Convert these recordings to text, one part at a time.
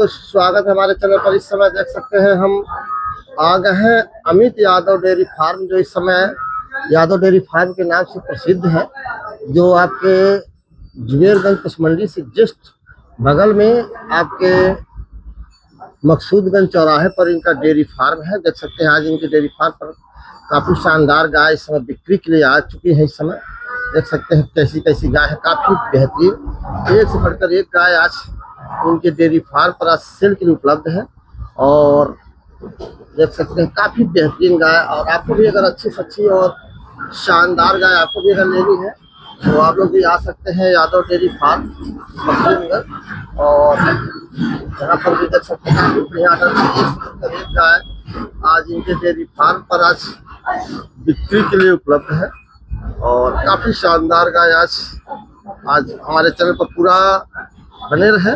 दोस्तों, स्वागत है हमारे चैनल पर। इस समय देख सकते हैं हम आ गए हैं अमित यादव डेयरी फार्म, जो इस समय यादव डेयरी फार्म के नाम से प्रसिद्ध है, जो आपके जुबेरगंज कुशमंडी से जस्ट बगल में आपके मकसूदगंज चौराहे पर इनका डेयरी फार्म है। देख सकते हैं आज इनके डेयरी फार्म पर काफी शानदार गाय इस समय बिक्री के लिए आ चुकी है। इस समय देख सकते हैं कैसी कैसी गाय है, काफी बेहतरीन, एक से बढ़कर एक गाय आज उनके डेयरी फार्म पर आज सेल के लिए उपलब्ध है। और देख सकते हैं काफी बेहतरीन गाय। और आपको भी अगर अच्छी से अच्छी और शानदार गाय आपको भी अगर लेनी है तो आप लोग भी आ सकते हैं यादव डेयरी फार्म मकसूदगंज। और यहाँ पर भी देख सकते हैं एक गाय आज इनके डेयरी फार्म पर आज बिक्री के लिए उपलब्ध है। और काफी शानदार गाय आज हमारे चैनल पर पूरा बने रहे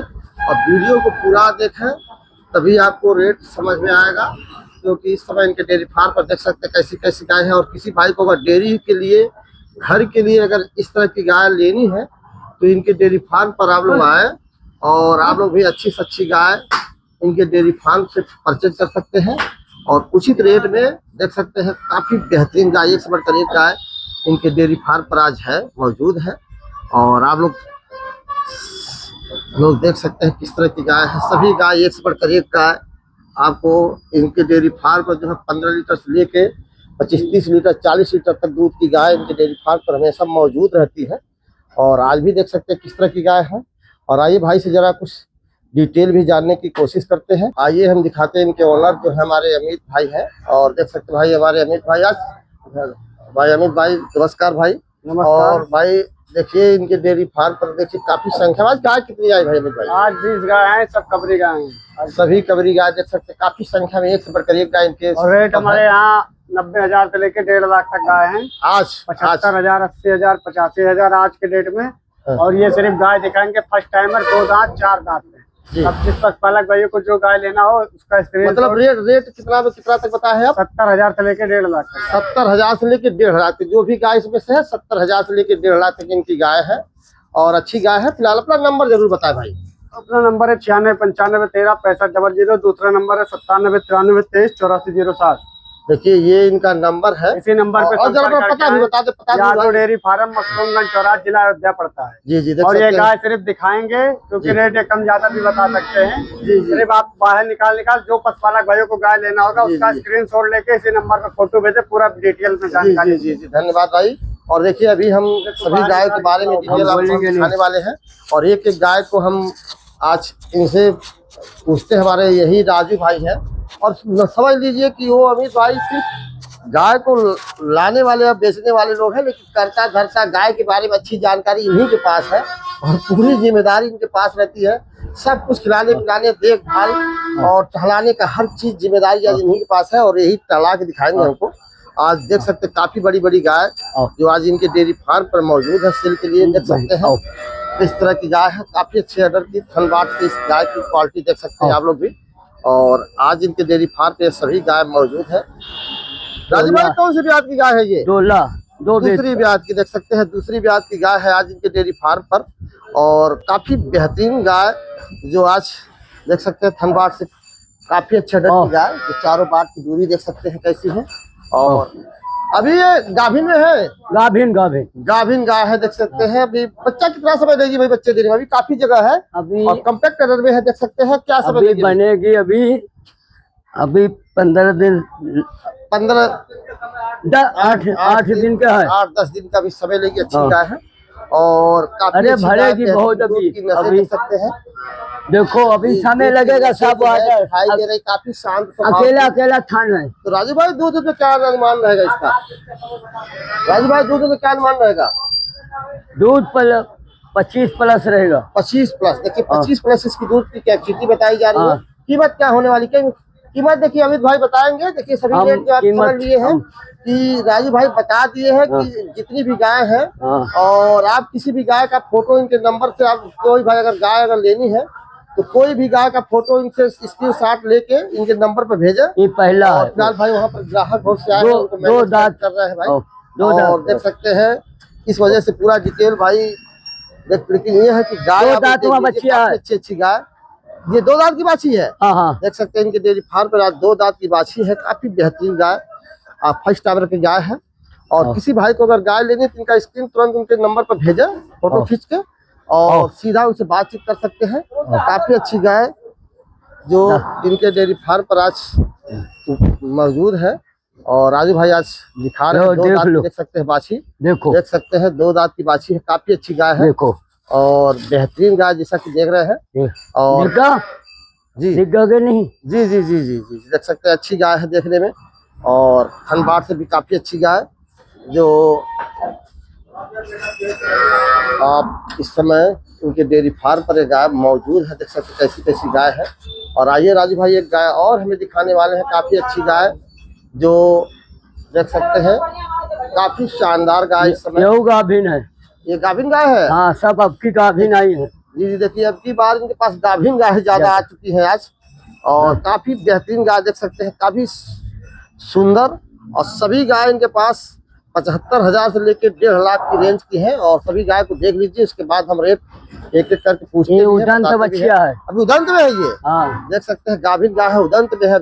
और वीडियो को पूरा देखें, तभी आपको रेट समझ में आएगा। क्योंकि इस समय इनके डेयरी फार्म पर देख सकते हैं कैसी कैसी गाय है। और किसी भाई को अगर डेयरी के लिए, घर के लिए अगर इस तरह की गाय लेनी है तो इनके डेयरी फार्म पर आप लोग आए और आप लोग भी अच्छी से अच्छी गाय इनके डेयरी फार्म से परचेज कर सकते हैं। और उचित रेट में देख सकते हैं काफ़ी बेहतरीन गाय, एक से बढ़कर एक गाय इनके डेयरी फार्म पर आज है, मौजूद है। और आप लोग देख सकते हैं किस तरह की गाय है। सभी गाय एक से बढ़कर एक गाय आपको इनके डेयरी फार्म पर जो है 15 लीटर से लेके 25-30 लीटर 40 लीटर तक दूध की गाय इनके डेयरी फार्म पर हमेशा मौजूद रहती है। और आज भी देख सकते हैं किस तरह की गाय है। और आइए भाई से जरा कुछ डिटेल भी जानने की कोशिश करते हैं। आइए हम दिखाते हैं इनके ओनर जो है हमारे अमित भाई है। और देख सकते हैं भाई हमारे अमित भाई अमित भाई नमस्कार भाई। नमस्कार। और भाई देखिए इनके डेयरी फार्म पर देखिए काफी संख्या, आज गाय कितनी आई भाई अमित भाई? आज 20 गाय हैं, सब कबरी गाय हैं। सभी कबरी गाय देख सकते हैं काफी संख्या में, एक से बढ़कर एक गाय इनके। और रेट हमारे यहाँ 90,000 से लेके 1.5 लाख तक गाय हैं। आज 75,000, 80,000, 85,000 आज के डेट में। और ये सिर्फ गाय दिखाएंगे फर्स्ट टाइमर, 2 दांत 4 दांत में। अब जिस पशुपालक भाइयों को जो गाय लेना हो उसका स्क्रीन मतलब रेट कितना तक बताया है आप? 70,000 से लेके 1.5 लाख तक। 70,000 से लेके 1.5 लाख तक जो भी गाय इसमें से है, 70,000 से लेके 1.5 लाख तक इनकी गाय है। और अच्छी गाय है। फिलहाल अपना नंबर जरूर बताए भाई। अपना नंबर है 9695136500। दूसरा नंबर है 9793238407। देखिए ये इनका नंबर है, इसी नंबर पे पता भी बता दे। यादव डेयरी फार्म मकसूदगंज चौराहा, जिला अयोध्या पड़ता है। जी जी। और ये गाय सिर्फ दिखाएंगे क्योंकि रेट कम ज्यादा भी बता सकते हैं। सिर्फ आप बाहर निकाल जो पशुपालक भाइयों को गाय लेना होगा उसका स्क्रीनशॉट लेके इसी नंबर पर फोटो भेजे, पूरा डिटेल में जानकारी। जी जी धन्यवाद भाई। और देखिए अभी हम सभी गायों के बारे में डिटेल आपको दिखाने वाले हैं। और एक एक गाय को हम आज इनसे पूछते हैं। हमारे यही राजू भाई है। और समझ लीजिए कि वो अमित भाई सिर्फ गाय को लाने वाले और बेचने वाले लोग हैं, लेकिन करता धरता गाय के बारे में अच्छी जानकारी इन्हीं के पास है। और पूरी जिम्मेदारी इनके पास रहती है। सब कुछ खिलाने पिलाने, देखभाल और टहलाने का हर चीज जिम्मेदारी आज इन्हीं के पास है। और यही टहला के दिखाएंगे हमको। आज देख सकते हैं काफी बड़ी बड़ी गाय जो आज इनके डेयरी फार्म पर मौजूद है सेल के लिए। देख सकते हैं इस तरह की गाय है, काफी अच्छे अडर की थनबाट की इस गाय की क्वालिटी देख सकते हैं आप लोग भी। और आज इनके डेयरी फार्म पे सभी गाय मौजूद है। राजू भाई कौन सी ब्याज की गाय है ये? दूसरी ब्याज की। देख सकते हैं दूसरी ब्याज की गाय है आज इनके डेयरी फार्म पर। और काफी बेहतरीन गाय जो आज देख सकते हैं थनबाट से काफी अच्छे अडर की गाय, जो चारों बाट की दूरी देख सकते हैं कैसी है। और अभी ये गाभिन में है, गाभिन गाय है देख सकते हैं। अभी बच्चा कितना समय देगी भाई? बच्चे देने में अभी काफी जगह है अभी। और कम्पैक्ट कलर में है देख सकते हैं। क्या समय बनेगी? अभी 15 दिन, 8 दिन का है, 8-10 दिन का भी समय लेगी। अच्छी गाय है और काफी भरेगी बहुत। अभी देख सकते हैं, देखो अभी समय लगेगा, सब आ जाए। दिखाई दे रही, काफी शांत अकेला थान है। तो राजू भाई दूध में क्या अनुमान रहेगा इसका? राजू भाई दूध में क्या अनुमान रहेगा? दूध 25 प्लस रहेगा। 25 प्लस। देखिए 25 प्लस इसकी दूध की कैपेसिटी बताई जा रही है। कीमत क्या होने वाली? कीमत देखिए अमित भाई बताएंगे। देखिए सभी रेट जो आप समझ लिए हैं कि राजू भाई बता दिए हैं कि जितनी भी गाय है। और आप किसी भी गाय का फोटो इनके नंबर से, आप कोई भाई अगर गाय अगर लेनी है तो कोई भी गाय का फोटो इनसे स्क्रीनशॉट लेके इनके नंबर पर भेजे। ये पहला है। फिलहाल भाई वहाँ पर ग्राहक बहुत से आए हैं, उनको मैसेज कर रहे हैं भाई। और देख सकते हैं इस वजह से पूरा डिटेल भाई लेकिन ये है कि गाय अच्छी अच्छी गाय ये 2 दांत की बाछी है। हाँ हाँ देख सकते हैं इनके डेयरी फार्म पर आज 2 दांत की बाछी है, काफी बेहतरीन गाय, फर्स्ट टाइम की गाय है। और किसी भाई को अगर गाय लेनी है तो इनका स्क्रीन तुरंत उनके नंबर पर भेजा, फोटो खींच के और सीधा उनसे बातचीत कर सकते हैं। काफी अच्छी गाय जो इनके डेयरी फार्म पर आज मौजूद है। और राजू भाई आज दिखा रहे हैं 2 दांत की, देख सकते हैं बाछी, देखो देख सकते हैं 2 दांत की बाछी है, काफी अच्छी गाय है। देखो और बेहतरीन गाय जैसा कि देख रहे हैं। और जी नहीं जी जी जी जी जी देख सकते हैं अच्छी गाय है देखने में। और खनबार से भी काफी अच्छी गाय जो आप इस समय उनके डेयरी फार्म पर एक गाय मौजूद है, देख सकते हैं कैसी कैसी गाय है। और आइए राजू भाई एक गाय और हमें दिखाने वाले हैं, काफी अच्छी गाय जो देख सकते हैं, काफी शानदार गाय इस समय। ये गाभिन है, ये गाभिन गाय है। हाँ सब अब की गाभिन आई है। जी जी देखिए अब की बार इनके पास गाभिन गाय ज्यादा आ चुकी है आज। और काफी बेहतरीन गाय देख सकते हैं, काफी सुंदर। और सभी गाय इनके पास 75,000 से लेकर 1.5 लाख की रेंज की है। और सभी गाय को देख लीजिए, उसके बाद हम रेट एक एक करके पूछते हैं। उदंत बच्चिया है, अभी उदंत में है ये। हाँ देख सकते हैं गाभिन गाय है, उदंत में है,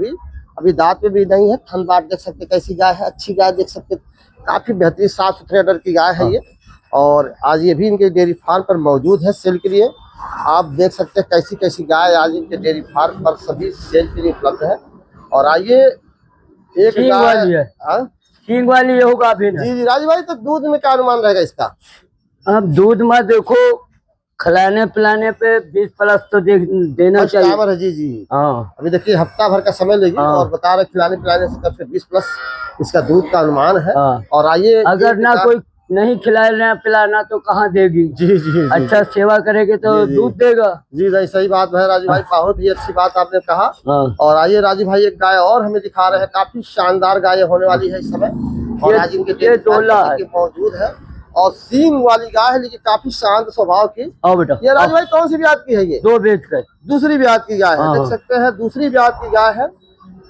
अभी दांत में भी नहीं है। थन बाट देख सकते हैं कैसी गाय है, अच्छी गाय देख सकते हैं, काफी बेहतरीन साफ सुथरे अडर की गाय है ये। और आज ये भी इनके डेयरी फार्म पर मौजूद है सेल के लिए। आप देख सकते हैं कैसी कैसी गाय आज इनके डेयरी फार्म पर सभी सेल के लिए उपलब्ध है। और आइए एक गाय सींग वाली ये गाभिन है। जी जी राजू भाई, तो दूध में क्या अनुमान रहेगा इसका? अब दूध में देखो खिलाने पिलाने पे 20+ तो देना चाहिए है। जी जी हाँ अभी देखिए हफ्ता भर का समय लेगी। और बता रहे खिलाने पिलाने से कब से 20+ इसका दूध का अनुमान है। और आइए अगर ना कोई नहीं खिलाना पिलाना तो कहाँ देगी। जी जी, जी अच्छा सेवा करेगी तो दूध देगा। जी नहीं सही बात है राजू भाई, बहुत ही अच्छी बात आपने कहा। और आइए राजू भाई एक गाय और हमें दिखा रहे हैं, काफी शानदार गाय होने वाली है इस समय। और आज इनके मौजूद है और सींग वाली गाय है, लेकिन काफी शांत स्वभाव की। बेटा ये राजू भाई कौन सी ब्यात की है? ये 2 बेच कर दूसरी ब्यात की गाय है, देख सकते हैं दूसरी ब्यात की गाय है।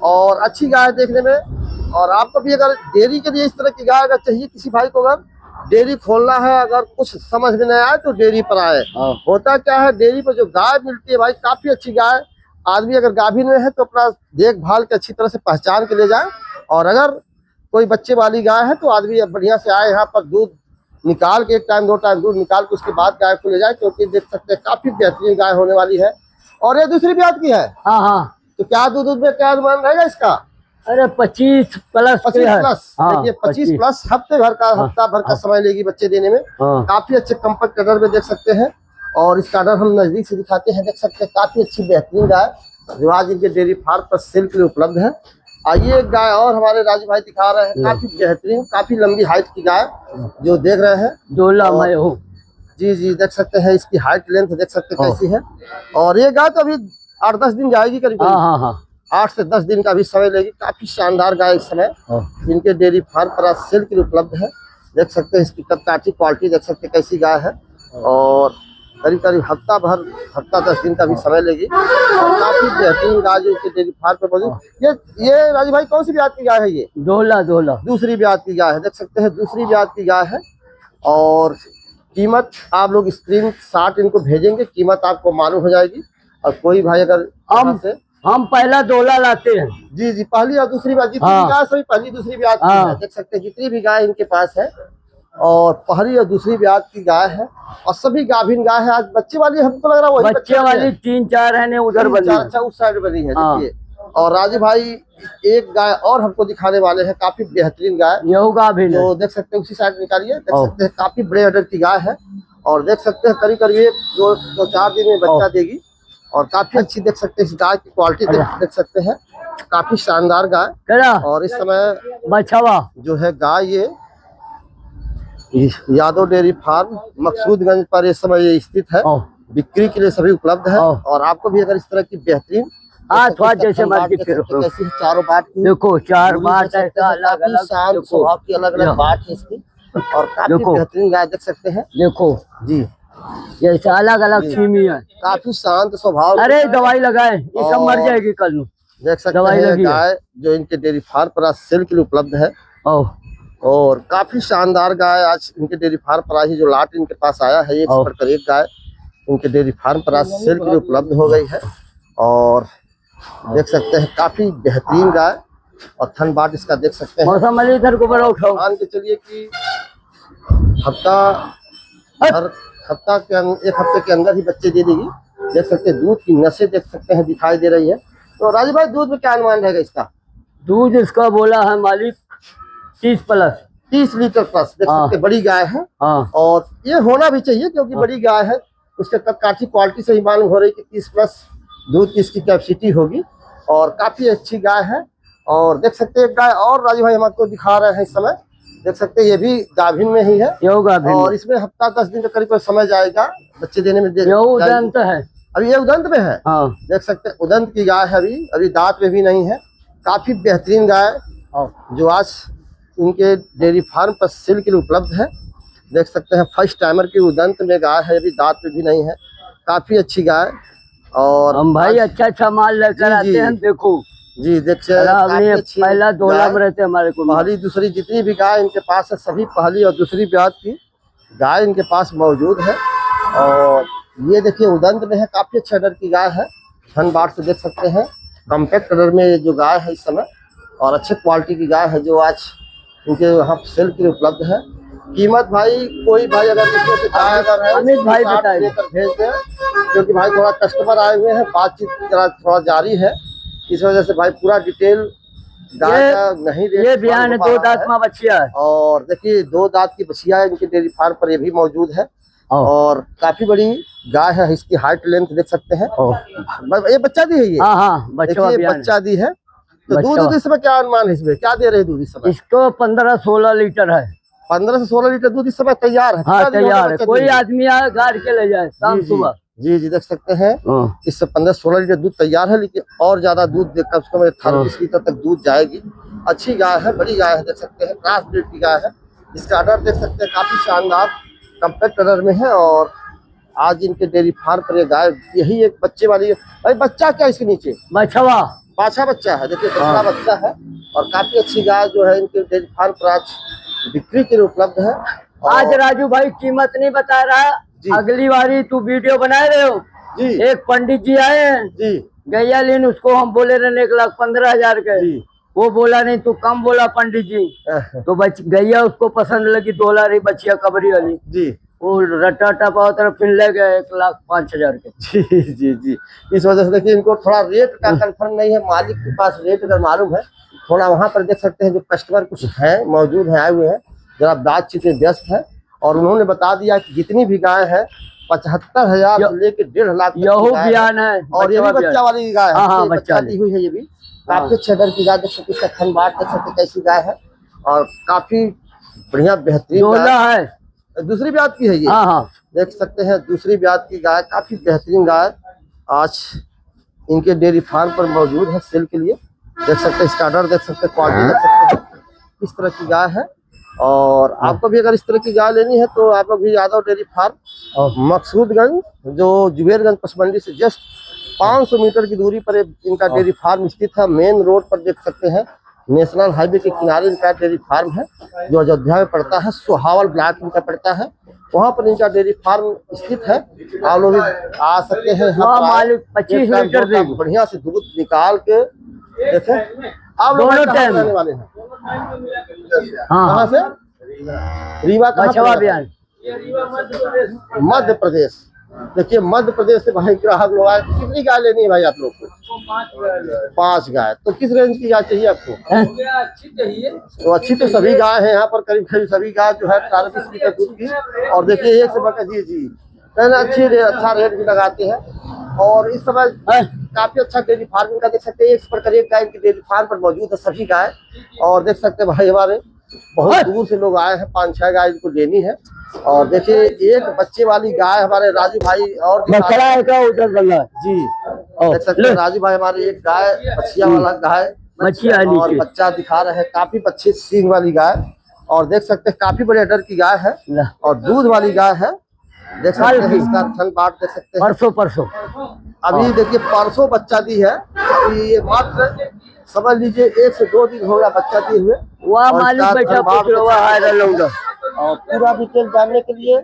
और अच्छी गाय देखने में। और आपको भी अगर डेयरी के लिए इस तरह की गाय अगर चाहिए, किसी भाई को अगर डेयरी खोलना है, अगर कुछ समझ में नहीं आए तो डेयरी पर आए। होता क्या है, डेयरी पर जो गाय मिलती है भाई, काफी अच्छी गाय, आदमी अगर गाभिन में है तो अपना देखभाल के अच्छी तरह से पहचान के ले जाए। और अगर कोई बच्चे वाली गाय है तो आदमी बढ़िया से आए, यहाँ पर दूध निकाल के 1 टाइम 2 टाइम दूध निकाल के उसके बाद गाय को ले जाए, क्योंकि देख सकते हैं काफी बेहतरीन गाय होने वाली है। और ये दूसरी ब्यात की है। हाँ हाँ तो क्या दूध में क्या अनुमान रहेगा इसका? अरे 25+। 25+। देखिए 25+, हफ्ता भर का समय लेगी बच्चे देने में। काफी अच्छे कंपैक्ट अडर में देख सकते हैं। और इसका अडर हम नजदीक से दिखाते हैं, देख सकते हैं काफी अच्छी बेहतरीन गाय जो आज इनके डेयरी फार्म पर सेल के लिए उपलब्ध है। आइए एक गाय और हमारे राजू भाई दिखा रहे हैं, काफी बेहतरीन, काफी लंबी हाइट की गाय जो देख रहे हैं। जी जी देख सकते हैं इसकी हाइट लेंथ देख सकते हैं कैसी है। और ये गाय तो अभी 8-10 दिन जाएगी करीब। 8 से 10 दिन का भी समय लेगी। काफी शानदार गाय इस समय इनके डेयरी फार्म पर आज सेल के लिए उपलब्ध है। देख सकते हैं इसकी कद क्वालिटी देख सकते हैं कैसी गाय है। और करीब करीब हफ्ता 10 दिन का भी समय लेगी। और काफी बेहतरीन गाय जो इनके डेयरी फार्म पर मौजूद। ये राजू भाई कौन सी ब्यात की गाय है? ये दोला दूसरी ब्यात की गाय है, देख सकते हैं दूसरी ब्यात की गाय है। और कीमत आप लोग स्क्रीन शॉट इनको भेजेंगे, कीमत आपको मालूम हो जाएगी। और कोई भाई अगर हम पहला दोला लाते हैं। जी जी पहली और दूसरी ब्यात जितनी भी गाय सभी पहली दूसरी ब्यात की है। देख सकते हैं जितनी भी गाय इनके पास है और पहली और दूसरी ब्यात की गाय है। और सभी गाभिन गाय है। आज बच्चे वाली हमको लग रहा है वही बच्चे वाली 3-4 है उधर बनी। अच्छा उस साइड बनी है देखिए। और राजू भाई एक गाय और हमको दिखाने वाले हैं, काफी बेहतरीन गाय जो देख सकते हैं उसी साइड निकालिए, देख सकते हैं काफी बड़े अडर की गाय है। और देख सकते हैं करीब करीब 2-4 दिन में बच्चा देगी। और काफी अच्छी देख सकते हैं इस गाय की क्वालिटी देख सकते हैं, काफी शानदार गाय। और इस समय बछवा जो है गाय ये यादव डेयरी फार्म मकसूदगंज पर इस समय ये स्थित है, बिक्री के लिए सभी उपलब्ध है। और आपको भी अगर इस तरह की बेहतरीन जैसे मर्जी कैसी चारों बाट की देखो 4 बाट अलग अलग स्वभाव की अलग अलग बाट है इसकी। और काफी बेहतरीन गाय देख सकते हैं। देखो जी जैसे अलग अलग छीमी है, काफी शांत स्वभाव। अरे दवाई लगाए ये सब मर जाएगी कल नू। देख सकते हैं गाय जो इनके डेयरी फार्म पर आज सेल के लिए उपलब्ध है। और काफी शानदार गाय आज इनके डेयरी फार्म पर आज जो लाट इनके पास आया है, एक से बढ़कर एक गाय इनके डेयरी फार्म पर आज सेल के लिए उपलब्ध हो गई है। और देख सकते हैं काफी बेहतरीन गाय और थन बाट इसका देख सकते हैं। मौसम अली इधर को बड़ा उठाओ। मान के चलिए कि हर हफ्ता के एक हफ्ते के अंदर ही बच्चे दे देगी। देख सकते हैं दूध की नसें देख सकते हैं दिखाई दे रही है। तो राजू भाई दूध में क्या अनुमान रहेगा इसका? दूध इसका बोला है मालिक 30 लीटर प्लस। देख सकते हैं बड़ी गाय है। हाँ। और ये होना भी चाहिए क्योंकि बड़ी गाय है। उसके काठी क्वालिटी से ही मालूम हो रही है कि 30 प्लस दूध की इसकी कैपेसिटी होगी और काफी अच्छी गाय है। और देख सकते हैं एक गाय और राजू भाई हम आपको दिखा रहे हैं इस समय। देख सकते हैं ये भी गाभिन में ही है और इसमें हफ्ता 10 दिन का करीब समय जाएगा बच्चे देने में। उदंत है अभी ये उदंत में है। हाँ। देख सकते हैं उदंत की गाय है। अभी दांत में भी नहीं है। काफी बेहतरीन गाय जो आज उनके डेयरी फार्म पर सेल के लिए उपलब्ध है। देख सकते हैं फर्स्ट टाइमर की उदंत में गाय है। अभी दांत में भी नहीं है। काफी अच्छी गाय। और हम भाई अच्छा माल लेकर आते हैं। देखो जी देखिए पहला 2 लाख रहते हमारे को। पहली दूसरी जितनी भी गाय इनके पास है सभी पहली और दूसरी ब्याज की गाय इनके पास मौजूद है। और ये देखिए उदंत में है। काफी अच्छा कलर की गाय है। थन बाट से देख सकते हैं कॉम्पैक्ट कलर में जो गाय है इस समय और अच्छे क्वालिटी की गाय है जो आज इनके यहाँ सेल के लिए उपलब्ध है। कीमत भाई कोई भाई अगर अमित भाई लेकर भेज दें क्योंकि भाई थोड़ा कस्टमर आए हुए हैं। बातचीत थोड़ा जारी है इस वजह से भाई पूरा डिटेल गाय का नहीं ये बयान है। 2 दांत में बच्चिया है और देखिए 2 दांत की बछिया है इनके डेयरी फार्म पर। ये भी मौजूद है और काफी बड़ी गाय है। इसकी हाइट लेंथ देख सकते हैं। ये बच्चा दी है। ये बच्चा दी है। तो दूध इस समय क्या अनुमान है? इसमें क्या दे रहे दूध इस समय? इसको 15-16 लीटर है। 15 से 16 लीटर दूध इस समय तैयार है। हाँ, तैयार है। कोई आदमी आए गाड़ के ले जाए शाम सुबह। जी देख सकते हैं इससे 15-16 लीटर दूध तैयार है। लेकिन और ज्यादा दूध कम से कम 18-20 लीटर तक दूध जाएगी। अच्छी गाय है। बड़ी गाय है। देख सकते हैं क्रॉस ब्रीड की गाय है। इसका ऑर्डर देख सकते हैं काफी शानदार कॉम्पैक्ट कलर में है। और आज इनके डेयरी फार्म पर ये गाय यही एक बच्चे वाली है। भाई बच्चा क्या इसके नीचे? पाछा बच्चा है। देखिए दूसरा बच्चा है और काफी अच्छी गाय जो है इनके डेयरी फार्म पर आज बिक्री के लिए उपलब्ध है। आज राजू भाई कीमत नहीं बता रहा। अगली बारी तू वीडियो बना रहे हो जी। एक पंडित जी आए हैं जी गैया लेन उसको हम बोले रहे 1,15,000 के। वो बोला नहीं तू कम बोला पंडित जी। तो गैया उसको पसंद लगी 2 लाख ही बचिया कबरी वाली जी। वो रटा टपा तरफ फिर ले गए 1,05,000 के। जी इस वजह से देखिए इनको थोड़ा रेट का कंफर्म नहीं है। मालिक के पास रेट अगर मालूम है थोड़ा वहां पर देख सकते हैं जो कस्टमर कुछ है मौजूद है आए हुए हैं जरा बातचीत में व्यस्त है। और उन्होंने बता दिया कि जितनी भी गाय है 75,000 से लेकर 1.5 लाख बयान है। और ये भी बच्चा वाली गाय है। बच्चा दी हुई है। ये भी काफी अच्छे दर की गाय देख सकते हैं। थन बाट देख सकते कैसी गाय है और काफी बढ़िया बेहतरीन है। दूसरी ब्याज की है ये। देख सकते हैं दूसरी ब्याज की गाय काफी बेहतरीन गाय आज इनके डेयरी फार्म पर मौजूद है सेल के लिए। देख सकते हैं इसका ऑर्डर देख सकते हैं क्वालिटी देख सकते हैं इस तरह की गाय है। और आपको भी अगर इस तरह की गाय लेनी है तो आप लोग भी यादव डेयरी फार्म मकसूदगंज जो जुबेरगंज पसमंडी से जस्ट 500 मीटर की दूरी पर इनका डेयरी फार्म स्थित है। मेन रोड पर देख सकते हैं नेशनल हाईवे के किनारे इनका डेयरी फार्म है जो अयोध्या में पड़ता है। सोहावल ब्लॉक इनका पड़ता है। वहाँ पर इनका डेयरी फार्म स्थित है। आप लोग आ सकते हैं। 25 लीटर बढ़िया से दूध निकाल के देखें। आप लोग रहने वाले हैं कहाँ से? रीवा बयान मध्य प्रदेश। देखिए मध्य प्रदेश से भाई ग्राहक लोग आए। कितनी गाय लेनी है भाई आप लोग को? 5 गाय। तो किस रेंज की गाय चाहिए आपको? अच्छी चाहिए। तो अच्छी तो सभी गाय है यहाँ पर करीब सभी गाय जो है 18-20 लीटर दूध की। और देखिए एक समय जी अच्छी अच्छा रेट भी लगाते हैं। और इस समय काफी अच्छा डेयरी फार्म का देख सकते हैं। एक पर एक गाय इनकी डेयरी फार्म पर मौजूद है सभी गाय। और देख सकते हैं भाई हमारे बहुत दूर से लोग आए हैं। 5-6 गाय इनको लेनी है। और देखिए एक बच्चे वाली गाय हमारे राजू भाई और उधर जी देख सकते हैं राजू भाई हमारे एक गाय बछिया वाला गाय और बच्चा दिखा रहे हैं। काफी अच्छी सींग वाली गाय और देख सकते हैं काफी बड़े अडर की गाय है और दूध वाली गाय है। देख सकते हैं इसका थन बाट देख सकते हैं। परसों अभी देखिए परसों बच्चा दी है। अभी ये मात्र समझ लीजिए 1 से 2 दिन हो गया बच्चा दिए हुए। और पूरा डिटेल जानने के लिए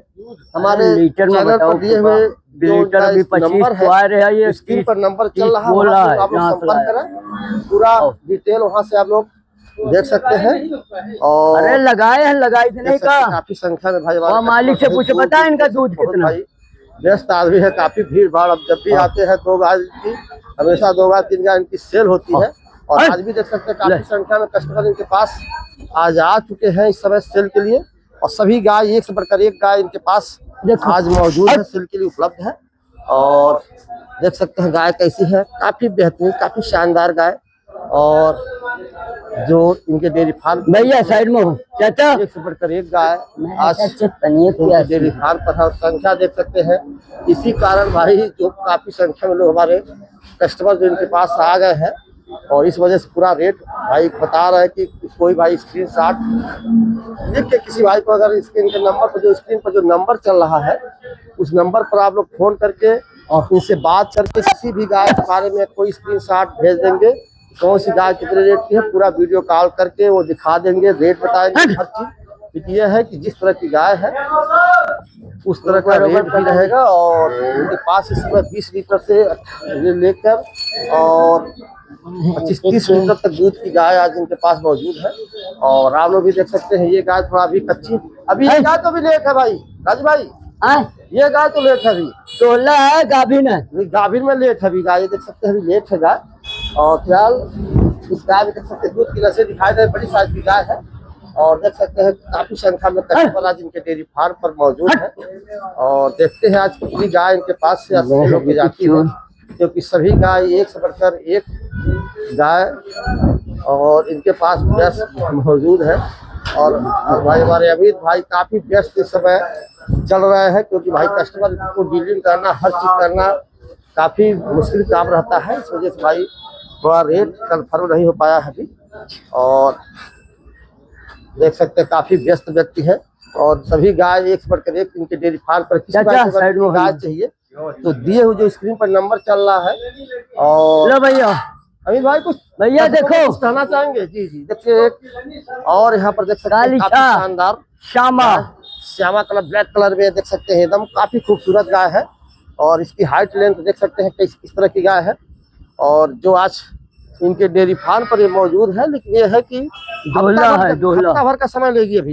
हमारे लीटर में चैनल बताओ पर दिए हुए जो लीटर भी 25 नंबर स्क्वायर है, ये स्क्रीन पर नंबर चल रहा है, बोला वहाँ है, पे आप लोग जहाँ से संपर्क लाया। करें, पूरा डिटेल वहाँ से आप लोग देख सकते हैं। और अरे लगाए हैं, लगाई थे नहीं देख सकते का हैं काफी संख्या में भाई वहाँ मालिक से पूछे, पता है इनका दूध बहुत कितना? भाई व्यस्त आदमी है, काफी भीड़ भाड़। अब जब भी आते हैं 2 गाय की हमेशा 2 गाय 3 गाय इनकी सेल होती है। और आज भी देख सकते हैं काफी संख्या में कस्टमर इनके पास आज आ चुके हैं इस समय सेल के लिए। और सभी गाय एक से बढ़कर एक गाय इनके पास आज मौजूद है, सेल के लिए उपलब्ध है। और देख सकते हैं गाय कैसी है, काफी बेहतरीन, काफी शानदार गाय। और जो इनके डेयरी फार्म भैया साइड में हो चाचा, एक से बढ़कर एक गाय आज आज डेयरी फार्म पर है। और संख्या देख सकते हैं, इसी कारण भाई जो काफी संख्या में लोग हमारे कस्टमर जो इनके पास आ गए हैं। और इस वजह से पूरा रेट भाई बता रहा है कि कोई भाई स्क्रीनशॉट लिख के किसी भाई को अगर स्क्रीन के नंबर पर जो स्क्रीन पर जो नंबर चल रहा है उस नंबर पर आप लोग फोन करके और इनसे बात करके किसी भी गाय के बारे में कोई स्क्रीनशॉट भेज देंगे, कौन सी गाय कितने रेट की है पूरा वीडियो कॉल करके वो दिखा देंगे, रेट बताएंगे हर चीज। ये है कि जिस तरह की गाय है उस तरह का रेट भी रहेगा। और उनके पास इस समय 20 लीटर से लेकर और 25-30 लीटर तक दूध की गाय आज इनके पास मौजूद है। और आप लोग भी देख सकते हैं ये गाय थोड़ा अभी कच्ची, अभी ये गाय तो भी लेट है भाई राजू भाई, ये गाय तो लेट है, अभी 16 है गाभिन है, गाभिन में लेट है अभी गाय, देख सकते हैं अभी लेट है गाय। और फिलहाल इस गाय में देख सकते हैं दूध की नसें दिखाई दे, बड़ी साइज की गाय है। और देख सकते हैं काफी संख्या में कस्टमर आज इनके डेयरी फार्म पर मौजूद है। और देखते हैं आज कितनी गाय इनके पास से होगी जाती है, क्योंकि सभी गाय एक से बढ़कर एक गाय और इनके पास व्यस्त मौजूद है। और भाई हमारे अमित भाई काफी व्यस्त इस समय चल रहे हैं, क्योंकि भाई कस्टमर को डीलिंग करना, हर चीज करना काफी मुश्किल काम रहता है। इस वजह से भाई थोड़ा रेट कन्फर्म नहीं हो पाया है अभी। और देख सकते हैं काफी व्यस्त व्यक्ति है। और सभी गाय एक से बढ़कर एक इनके डेयरी फार्म पर किसी गाय चाहिए तो दिए हुए जो स्क्रीन पर नंबर चल रहा है। और भैया अमित भाई कुछ भैया देखो कुछ कहना चाहेंगे? जी जी देखिए एक और यहाँ पर देख सकते हैं काफी शानदार श्यामा कलर ब्लैक कलर में देख सकते हैं, एकदम काफी खूबसूरत गाय है। और इसकी हाइट लेंथ देख सकते हैं किस तरह की गाय है। और जो आज इनके डेयरी फार्म पर ये मौजूद है, लेकिन ये है कि हफ्ता भर का समय लेगी, अभी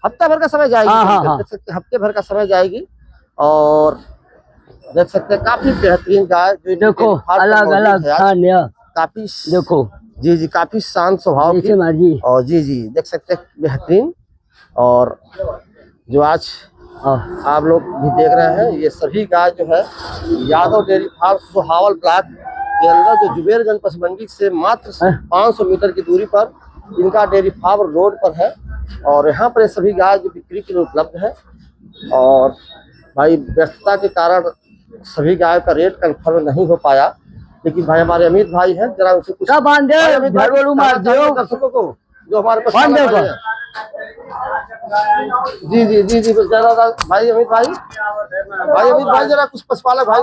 हफ्ता भर का समय जाएगी, देख सकते हफ्ते भर का समय जाएगी। और देख सकते हैं काफी बेहतरीन गाय जो देखो अलग अलग काफी देखो जी जी काफी शांत स्वभाव की। और जी जी देख सकते हैं बेहतरीन। और जो आज आप लोग भी देख रहे हैं ये सभी गाय जो है Yadav dairy farm Suhawal block के अंदर जो जुबेरगंज पसमंडी से मात्र 500 मीटर की दूरी पर इनका डेयरी फार्म रोड पर है। और यहाँ पर सभी गाय जो बिक्री के लिए उपलब्ध है। और भाई व्यस्तता के कारण सभी गाय का रेट कंफर्म नहीं हो पाया, लेकिन भाई हमारे अमित भाई हैं, जरा उनसे कुछ दर्शकों को जो हमारे पास जी जी जी जी भाई अमित भाई जरा कुछ पशुपालक भाई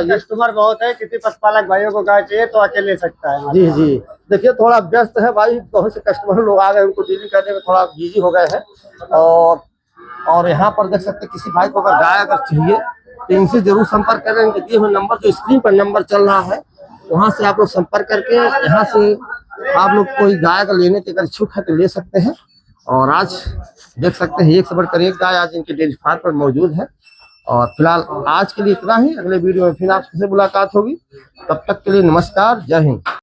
कस्टमर बहुत है, किसी पशुपालक भाइयों को गाय चाहिए तो आके ले सकता है। जी जी देखिए थोड़ा व्यस्त है भाई, बहुत से कस्टमर लोग आ गए, उनको डीलिंग करने में थोड़ा बिजी हो गए हैं। और यहाँ पर देख सकते किसी भाई को अगर गाय अगर चाहिए तो इनसे जरूर संपर्क करें। इनके दिए हुए नंबर जो स्क्रीन पर नंबर चल रहा है वहाँ से आप लोग संपर्क करके यहाँ से आप लोग कोई गाय का लेने के अगर इच्छुक है तो ले सकते हैं। और आज देख सकते हैं एक से बढ़कर एक गाय आज इनके डेयरी फार्म पर मौजूद है। और फिलहाल आज के लिए इतना ही, अगले वीडियो में फिर आपसे मुलाकात होगी, तब तक के लिए नमस्कार, जय हिंद।